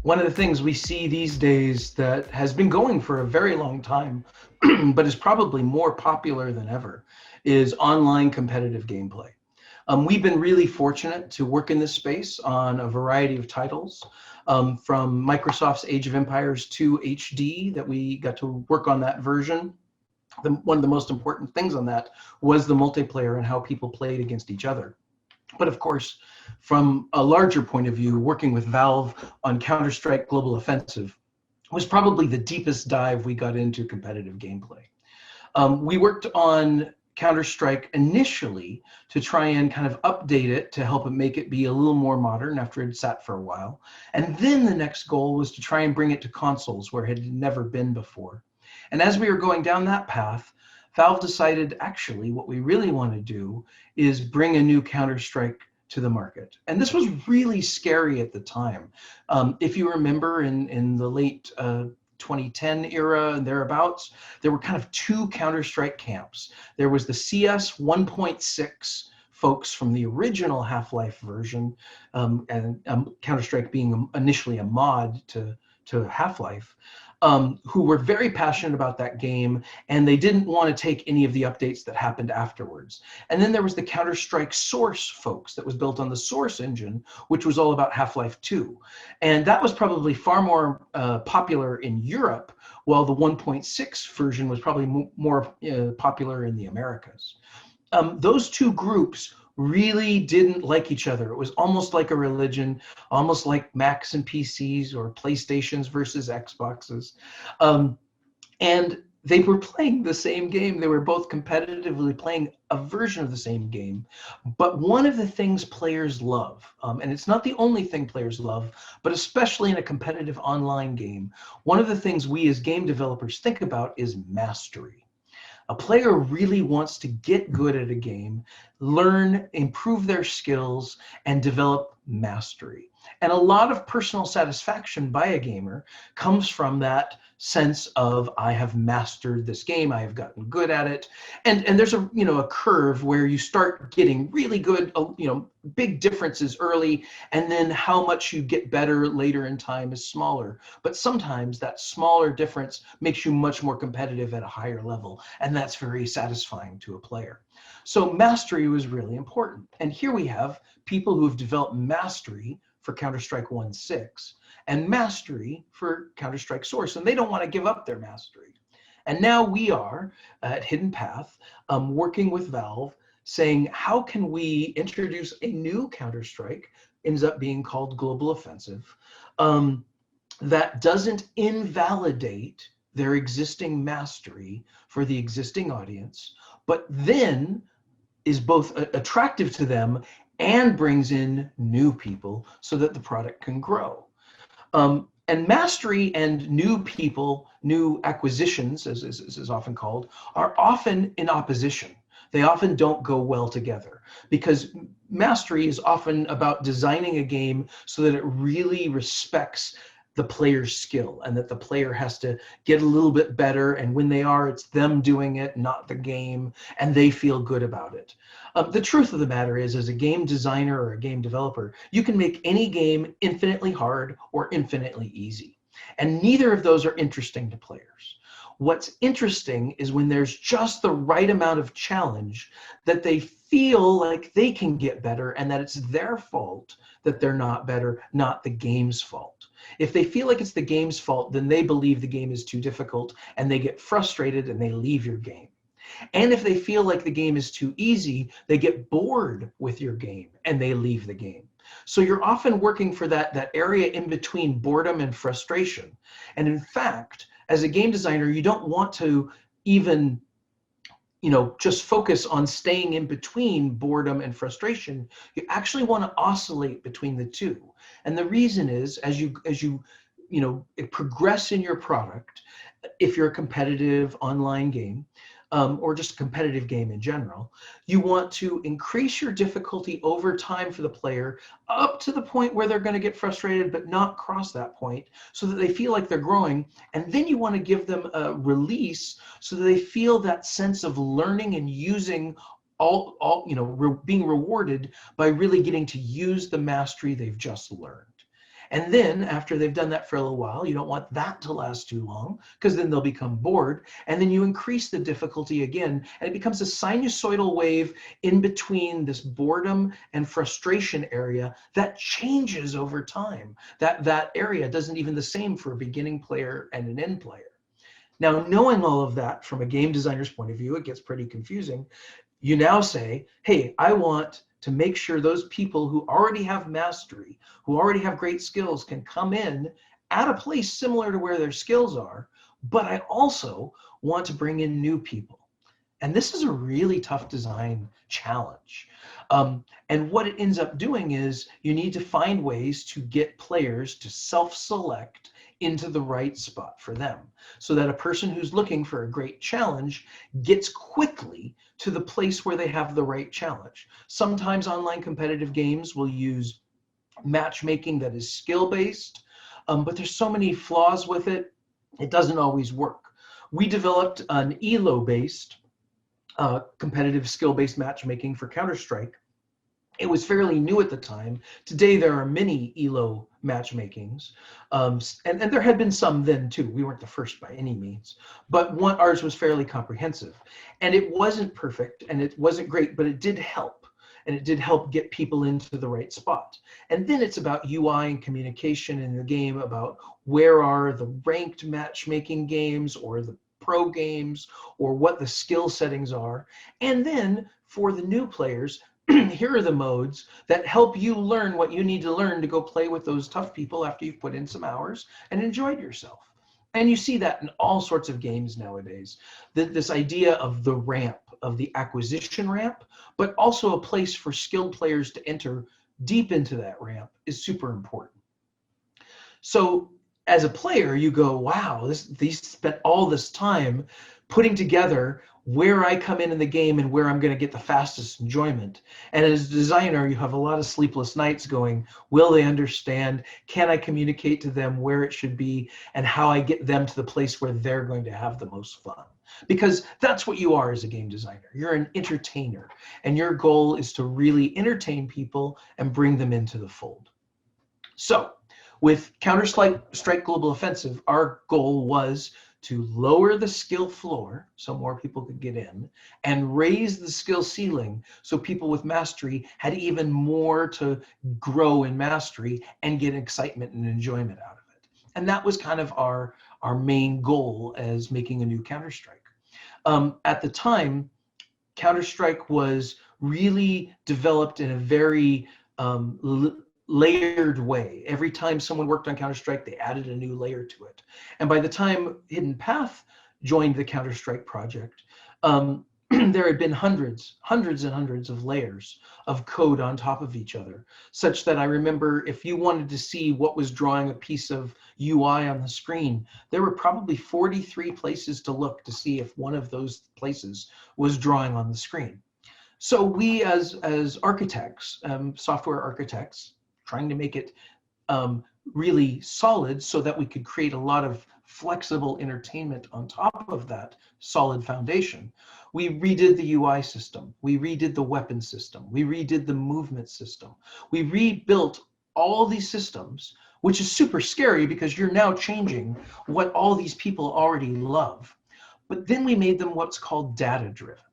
One of the things we see these days that has been going for a very long time, but is probably more popular than ever, is online competitive gameplay. We've been really fortunate to work in this space on a variety of titles, from Microsoft's Age of Empires 2 HD that we got to work on that version. One of the most important things on that was the multiplayer and how people played against each other. But of course, from a larger point of view, working with Valve on Counter-Strike Global Offensive was probably the deepest dive we got into competitive gameplay. We worked on Counter-Strike initially to try and kind of update it to help it make it be a little more modern after it had sat for a while. And then the next goal was to try and bring it to consoles where it had never been before. And as we were going down that path, Valve decided actually what we really want to do is bring a new Counter-Strike to the market. And this was really scary at the time. If you remember in the late 2010 era and thereabouts, there were kind of two Counter-Strike camps. There was the CS 1.6 folks from the original Half-Life version, and Counter-Strike being initially a mod to Half-Life, who were very passionate about that game, and they didn't want to take any of the updates that happened afterwards. And then there was the Counter-Strike Source folks that was built on the Source engine, which was all about Half-Life 2. And that was probably far more popular in Europe, while the 1.6 version was probably more popular in the Americas. Those two groups really didn't like each other. It was almost like a religion, almost like Macs and PCs or PlayStations versus Xboxes. And they were playing the same game. They were both competitively playing a version of the same game. But one of the things players love, and it's not the only thing players love, but especially in a competitive online game, one of the things we as game developers think about is mastery. A player really wants to get good at a game, learn, improve their skills, and develop mastery. And a lot of personal satisfaction by a gamer comes from that sense of, I have mastered this game, I have gotten good at it. And there's a curve where you start getting really good, big differences early, and then how much you get better later in time is smaller. But sometimes that smaller difference makes you much more competitive at a higher level, and that's very satisfying to a player. So mastery was really important. And here we have people who have developed mastery for Counter-Strike 1.6 and mastery for Counter-Strike Source, and they don't want to give up their mastery. And now we are at Hidden Path working with Valve, saying, how can we introduce a new Counter-Strike, ends up being called Global Offensive, that doesn't invalidate their existing mastery for the existing audience, but then is both attractive to them and brings in new people so that the product can grow. And mastery and new people, new acquisitions, as is often called, are often in opposition. They often don't go well together because mastery is often about designing a game so that it really respects the player's skill and that the player has to get a little bit better. And when they are, it's them doing it, not the game, and they feel good about it. The truth of the matter is, as a game designer or a game developer, you can make any game infinitely hard or infinitely easy. And neither of those are interesting to players. What's interesting is when there's just the right amount of challenge that they feel like they can get better and that it's their fault that they're not better, not the game's fault. If they feel like it's the game's fault, then they believe the game is too difficult and they get frustrated and they leave your game. And if they feel like the game is too easy, they get bored with your game and they leave the game. So you're often working for that area in between boredom and frustration. And in fact, as a game designer, you don't want to even just focus on staying in between boredom and frustration. You actually want to oscillate between the two. And the reason is, as you progress in your product, if you're a competitive online game, or just a competitive game in general, you want to increase your difficulty over time for the player up to the point where they're going to get frustrated but not cross that point so that they feel like they're growing. And then you want to give them a release so that they feel that sense of learning and using being rewarded by really getting to use the mastery they've just learned. And then after they've done that for a little while, you don't want that to last too long, because then they'll become bored. And then you increase the difficulty again, and it becomes a sinusoidal wave in between this boredom and frustration area that changes over time. That area doesn't even the same for a beginning player and an end player. Now, knowing all of that from a game designer's point of view, it gets pretty confusing. You now say, hey, I want to make sure those people who already have mastery, who already have great skills, can come in at a place similar to where their skills are, but I also want to bring in new people. And this is a really tough design challenge. And what it ends up doing is you need to find ways to get players to self-select into the right spot for them, so that a person who's looking for a great challenge gets quickly to the place where they have the right challenge. Sometimes online competitive games will use matchmaking that is skill-based, but there's so many flaws with it, it doesn't always work. We developed an ELO-based competitive skill-based matchmaking for Counter-Strike. It was fairly new at the time. Today there are many ELO matchmakings, and there had been some then too. We weren't the first by any means, but ours was fairly comprehensive. And it wasn't perfect and it wasn't great, but it did help. And it did help get people into the right spot. And then it's about UI and communication in the game, about where are the ranked matchmaking games or the pro games, or what the skill settings are. And then for the new players, here are the modes that help you learn what you need to learn to go play with those tough people after you've put in some hours and enjoyed yourself. And you see that in all sorts of games nowadays. This idea of the ramp, of the acquisition ramp, but also a place for skilled players to enter deep into that ramp is super important. So as a player, you go, wow, these spent all this time putting together where I come in the game and where I'm going to get the fastest enjoyment. And as a designer, you have a lot of sleepless nights going, will they understand? Can I communicate to them where it should be and how I get them to the place where they're going to have the most fun? Because that's what you are as a game designer. You're an entertainer, and your goal is to really entertain people and bring them into the fold. So with Counter-Strike Global Offensive, our goal was to lower the skill floor so more people could get in, and raise the skill ceiling so people with mastery had even more to grow in mastery and get excitement and enjoyment out of it. And that was kind of our main goal as making a new Counter-Strike. At the time, Counter-Strike was really developed in a very layered way. Every time someone worked on Counter-Strike, they added a new layer to it. And by the time Hidden Path joined the Counter-Strike project, there had been hundreds and hundreds of layers of code on top of each other, such that I remember if you wanted to see what was drawing a piece of UI on the screen, there were probably 43 places to look to see if one of those places was drawing on the screen. So we as architects, software architects, trying to make it really solid so that we could create a lot of flexible entertainment on top of that solid foundation. We redid the UI system. We redid the weapon system. We redid the movement system. We rebuilt all these systems, which is super scary because you're now changing what all these people already love. But then we made them what's called data-driven.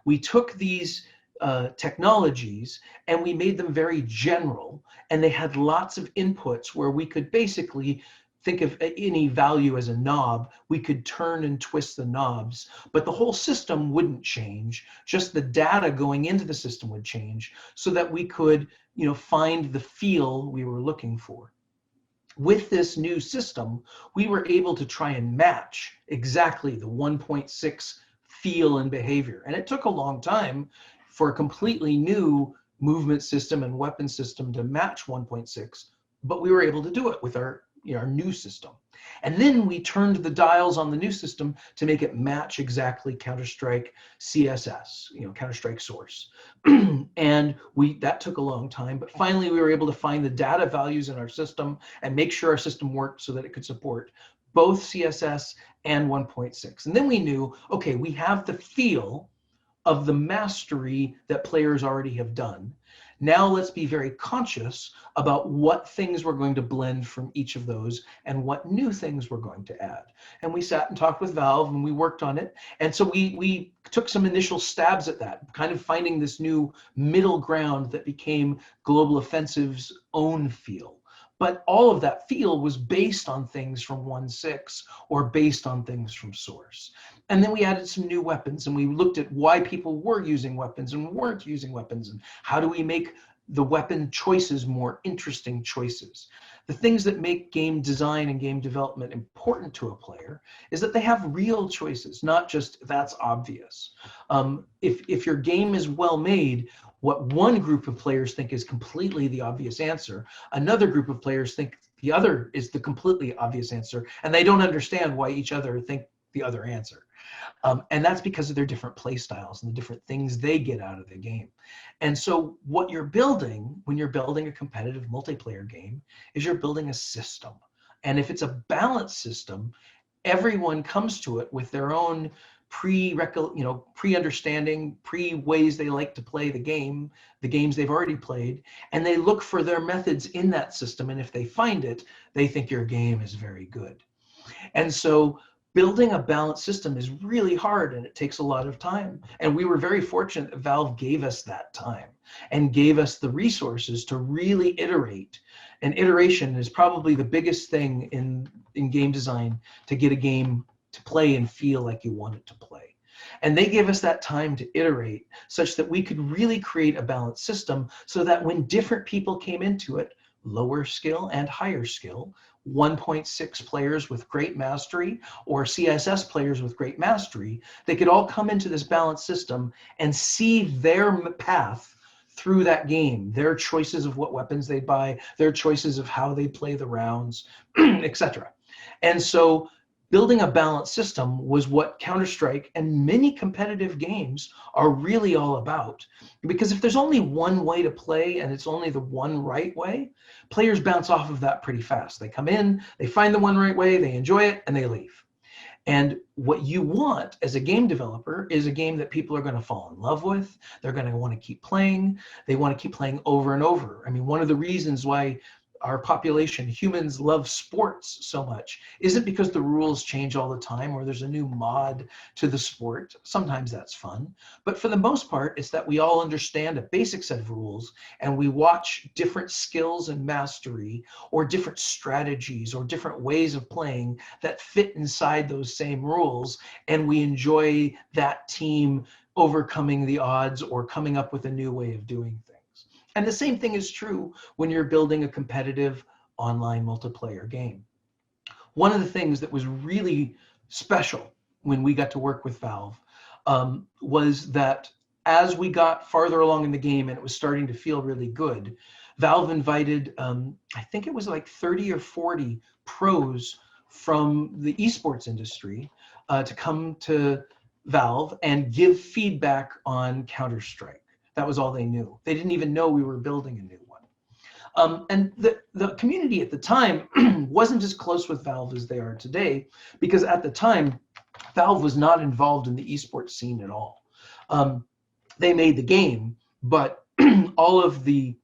We took these technologies and we made them very general, and they had lots of inputs where we could basically think of any value as a knob. We could turn and twist the knobs, but the whole system wouldn't change. Just the data going into the system would change so that we could, find the feel we were looking for. With this new system, we were able to try and match exactly the 1.6 feel and behavior. And it took a long time for a completely new movement system and weapon system to match 1.6, but we were able to do it with our new system. And then we turned the dials on the new system to make it match exactly Counter-Strike CSS, Counter-Strike source. And that took a long time, but finally we were able to find the data values in our system and make sure our system worked so that it could support both CSS and 1.6. And then we knew, okay, we have the feel of the mastery that players already have done. Now let's be very conscious about what things we're going to blend from each of those and what new things we're going to add. And we sat and talked with Valve and we worked on it. And so we took some initial stabs at that, kind of finding this new middle ground that became Global Offensive's own feel. But all of that feel was based on things from 1.6 or based on things from source. And then we added some new weapons and we looked at why people were using weapons and weren't using weapons, and how do we make the weapon choices more interesting choices. The things that make game design and game development important to a player is that they have real choices, not just that's obvious. If your game is well made, what one group of players think is completely the obvious answer, another group of players think the other is the completely obvious answer, and they don't understand why each other think the other answer. And that's because of their different play styles and the different things they get out of the game. And so what you're building when you're building a competitive multiplayer game is you're building a system. And if it's a balanced system, everyone comes to it with their own pre-understanding, pre-ways they like to play the game, the games they've already played, and they look for their methods in that system. And if they find it, they think your game is very good. And so building a balanced system is really hard and it takes a lot of time. And we were very fortunate that Valve gave us that time and gave us the resources to really iterate. And iteration is probably the biggest thing in game design to get a game to play and feel like you want it to play. And they gave us that time to iterate such that we could really create a balanced system so that when different people came into it, lower skill and higher skill, 1.6 players with great mastery or CSS players with great mastery, they could all come into this balanced system and see their path through that game, their choices of what weapons they buy, their choices of how they play the rounds, etc. And so building a balanced system was what Counter-Strike and many competitive games are really all about. Because if there's only one way to play and it's only the one right way, players bounce off of that pretty fast. They come in, they find the one right way, they enjoy it, and they leave. And what you want as a game developer is a game that people are going to fall in love with. They're going to want to keep playing. They want to keep playing over and over. I mean, one of the reasons why our population, humans, love sports so much isn't because the rules change all the time or there's a new mod to the sport. Sometimes that's fun. But for the most part, it's that we all understand a basic set of rules and we watch different skills and mastery or different strategies or different ways of playing that fit inside those same rules. And we enjoy that team overcoming the odds or coming up with a new way of doing things. And the same thing is true when you're building a competitive online multiplayer game. One of the things that was really special when we got to work with Valve was that as we got farther along in the game and it was starting to feel really good, Valve invited, I think it was like 30 or 40 pros from the esports industry to come to Valve and give feedback on Counter-Strike. That was all they knew. They didn't even know we were building a new one. And the community at the time wasn't as close with Valve as they are today, because at the time, Valve was not involved in the esports scene at all. They made the game, but all of the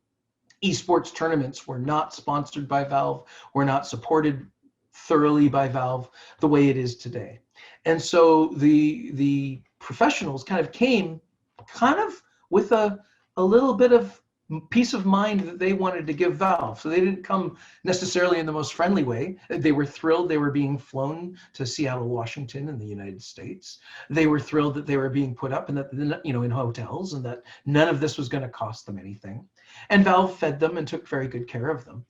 esports tournaments were not sponsored by Valve, were not supported thoroughly by Valve the way it is today. And so the professionals kind of came with a little bit of peace of mind that they wanted to give Valve. So they didn't come necessarily in the most friendly way. They were thrilled they were being flown to Seattle, Washington in the United States. They were thrilled that they were being put up and that, in hotels, and that none of this was going to cost them anything. And Valve fed them and took very good care of them.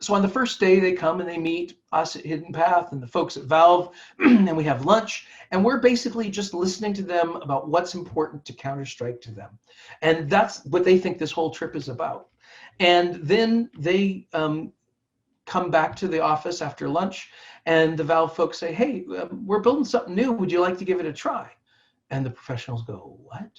So on the first day, they come and they meet us at Hidden Path and the folks at Valve, and we have lunch, and we're basically just listening to them about what's important to Counter-Strike to them. And that's what they think this whole trip is about. And then they come back to the office after lunch, and the Valve folks say, hey, we're building something new. Would you like to give it a try? And the professionals go, what?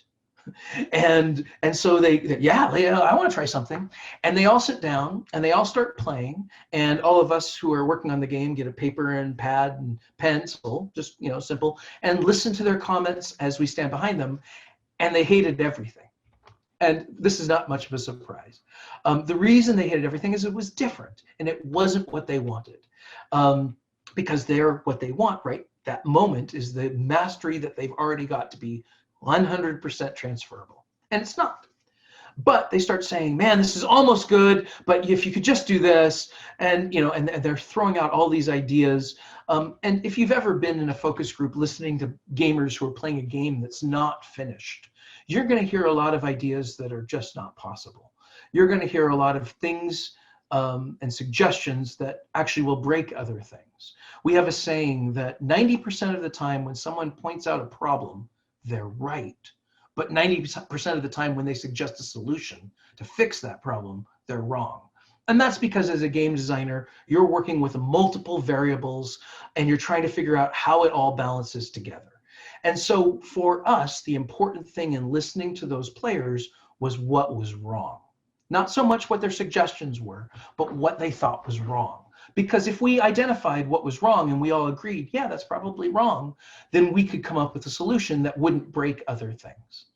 And so yeah, I want to try something. And they all sit down and they all start playing. And all of us who are working on the game get a paper and pad and pencil, just, simple, and listen to their comments as we stand behind them. And they hated everything. And this is not much of a surprise. The reason they hated everything is it was different and it wasn't what they wanted. Because they're what they want, right? That moment is the mastery that they've already got to be 100% transferable. And it's not. But they start saying, man, this is almost good, but if you could just do this, and and they're throwing out all these ideas. And if you've ever been in a focus group listening to gamers who are playing a game that's not finished, you're going to hear a lot of ideas that are just not possible. You're going to hear a lot of things and suggestions that actually will break other things. We have a saying that 90% of the time when someone points out a problem, they're right. But 90% of the time when they suggest a solution to fix that problem, they're wrong. And that's because as a game designer, you're working with multiple variables and you're trying to figure out how it all balances together. And so for us, the important thing in listening to those players was what was wrong. Not so much what their suggestions were, but what they thought was wrong. Because if we identified what was wrong and we all agreed, yeah, that's probably wrong, then we could come up with a solution that wouldn't break other things.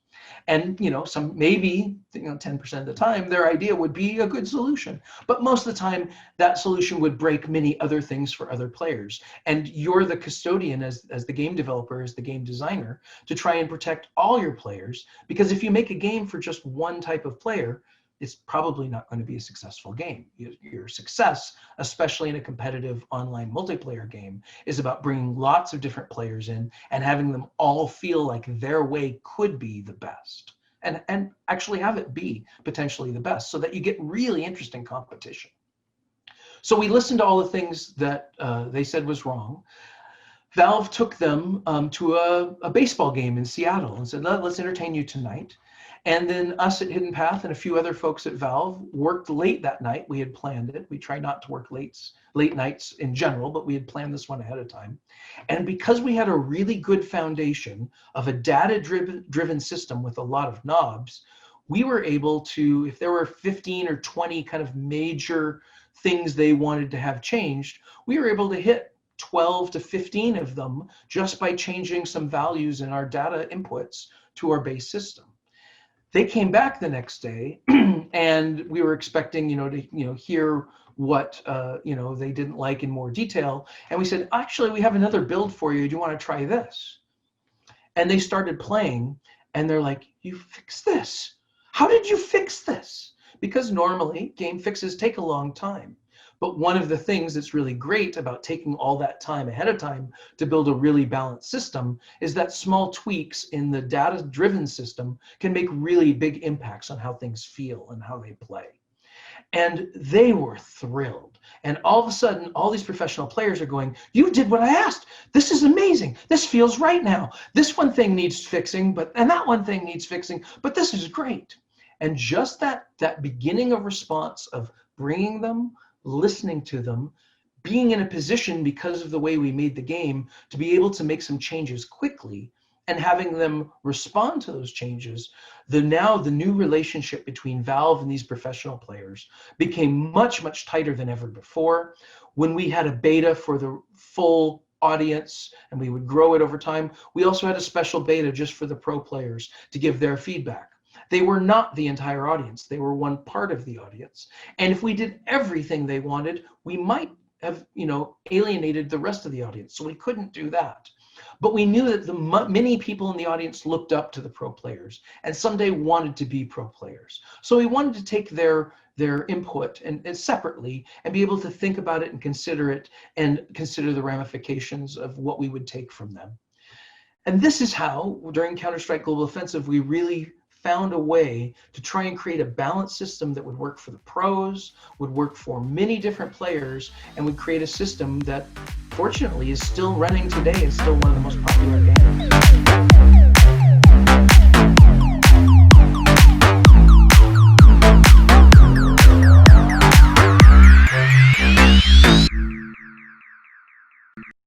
And maybe 10% of the time their idea would be a good solution, but most of the time that solution would break many other things for other players. And you're the custodian as the game developer, as the game designer, to try and protect all your players, because if you make a game for just one type of player, it's probably not going to be a successful game. Your success, especially in a competitive online multiplayer game, is about bringing lots of different players in and having them all feel like their way could be the best, and actually have it be potentially the best, so that you get really interesting competition. So we listened to all the things that they said was wrong. Valve took them to a baseball game in Seattle and said, let's entertain you tonight. And then us at Hidden Path and a few other folks at Valve worked late that night. We had planned it. We try not to work late nights in general, but we had planned this one ahead of time. And because we had a really good foundation of a data-driven system with a lot of knobs, we were able to, if there were 15 or 20 kind of major things they wanted to have changed, we were able to hit 12 to 15 of them just by changing some values in our data inputs to our base system. They came back the next day and we were expecting, to hear what, they didn't like in more detail. And we said, actually, we have another build for you. Do you want to try this? And they started playing and they're like, you fixed this. How did you fix this? Because normally game fixes take a long time. But one of the things that's really great about taking all that time ahead of time to build a really balanced system is that small tweaks in the data-driven system can make really big impacts on how things feel and how they play. And they were thrilled. And all of a sudden, all these professional players are going, you did what I asked. This is amazing. This feels right now. This one thing needs fixing, and that one thing needs fixing, but this is great. And just that beginning of response of bringing them, listening to them, being in a position because of the way we made the game to be able to make some changes quickly and having them respond to those changes, the new relationship between Valve and these professional players became much, much tighter than ever before. When we had a beta for the full audience and we would grow it over time, we also had a special beta just for the pro players to give their feedback. They were not the entire audience. They were one part of the audience. And if we did everything they wanted, we might have, alienated the rest of the audience. So we couldn't do that. But we knew that many people in the audience looked up to the pro players and someday wanted to be pro players. So we wanted to take their input and separately and be able to think about it and consider the ramifications of what we would take from them. And this is how, during Counter-Strike Global Offensive, we really found a way to try and create a balanced system that would work for the pros, would work for many different players, and would create a system that, fortunately, is still running today and still one of the most popular games.